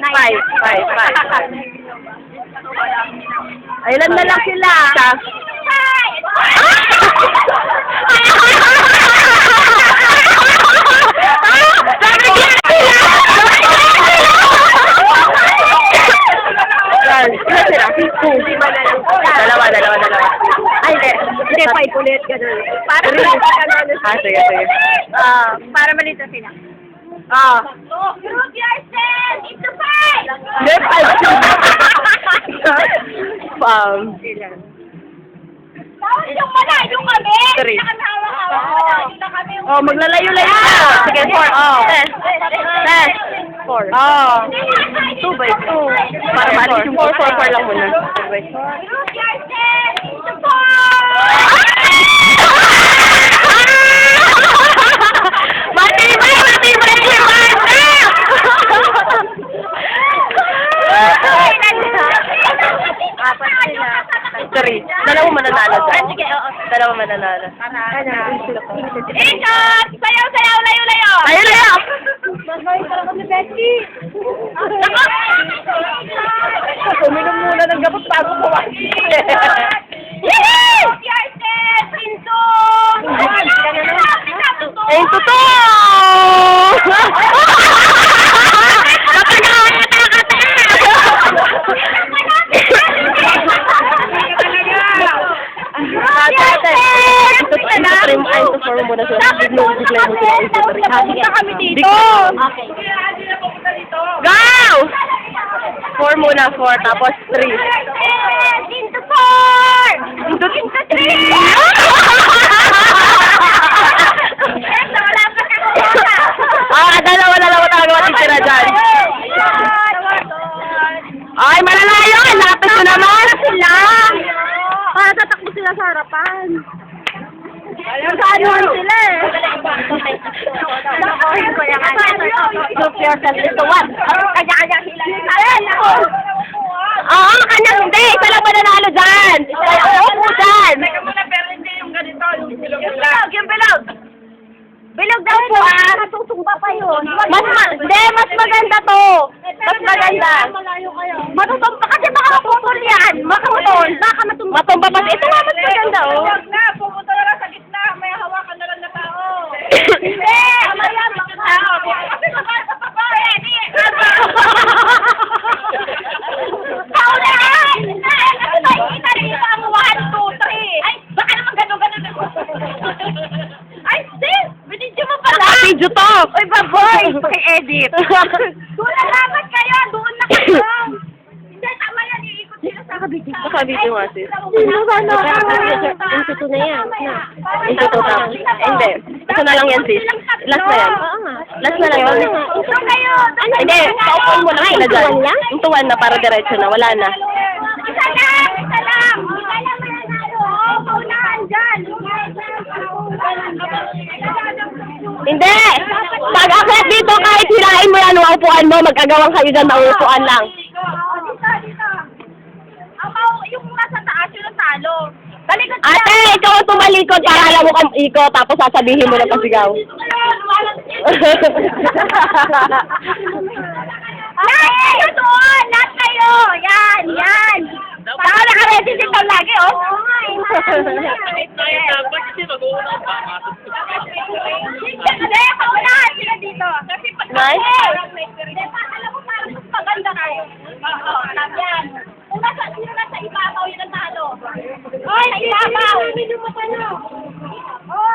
Five. Ilan na lang sila? Dalawa. Ay, hindi, five ulit. Ganun. Para malito sige. Para malito sila. Group yourself into five! Left eye. Yung kami! Three. Hindi na kami hawak-hawak. Hindi na kami yung... Oh, maglalayo-layo na. Sige, 4. 4. Two by two. Para maalis yung 4 lang muna. 2 by 4. Group yourself into four! Matibay si Marta! Apat sila. 3. Dalawa mananalo dyan. Sige, oo. Dalawa mananalo. Ikot! Sayaw! Layo-layo! Layo! Magawin ka lang kami, Becky! Uminom muna ng gamot bago pumasok. Group yourself into... Into 4 muna sila. Bigla mo sila into 3. Punta kami dito. Okay. Go! 4 muna, 4. Tapos 3. Into 4! Into 3! Wala pa ka Dalawa talaga matitira dyan. Ay, malalayo! Lapit ko naman! Sila! Para tatakbo sila sa harapan. Saan sila eh? Group yourself into 1. Kanya-kanya sila. Oo, kanya hindi. Isa lang mananalo dyan. Oo po dyan. Pero hindi yung ganito. Yung bilog. Bilog daw po Matusumba pa yun. Mas maganda to. Mas maganda. Malayo kayo. Matusumba kasi baka maputol yan. Baka matumba. Matumba pa. Ito nga mas maganda oh. Huwag na, pupunta na lang sa gitna. May hawakan na lang na tao. Hindi! Mamaya, kasi babae sa babae. Paunahan! Kasi makikita dito ang 1, 2, 3. Ay, baka naman gano'n. Ay, sis! Binidyo mo pala! Video to. Uy, baboy! Paki-edit. Doon na dapat kayo! Doon na kayo! Hindi, tama yan. Iikot sila sa kabiti. Sa video nga sis. Sino ba na? Into 2 na yan. Into 2 na. Hindi. Ito na lang yan sis. Last na yan. Last na lang yan. Ito kayo! Hindi. Paupuin mo lang sila dyan. Into 1 na para diretso na. Wala na. Isa lang! Isa lang mananalo. Oo, paunahan dyan. Hindi! Pag akyat dito, kahit hirain mo yan ang upuan mo, magkagawang kayo dyan na upuan lang. Dito. Yung nasa taas, yung natalo. Talikod Ate, ikaw ang tumalikod para alam mo kang ikot, tapos sasabihin mo ng pasigaw. Ay, doon! Lahat kayo! Yan! Saka naka-ready dito lagi, oh. Oo nga, Dapat kasi mag-uuna pa. Hindi, paunahan sila dito. Kasi pag Nice. alam mo, parang mas maganda kayo. Oo, yan. Kung sino nasa ibabaw, yun ang talo. Oy, sa ibabaw! Oo,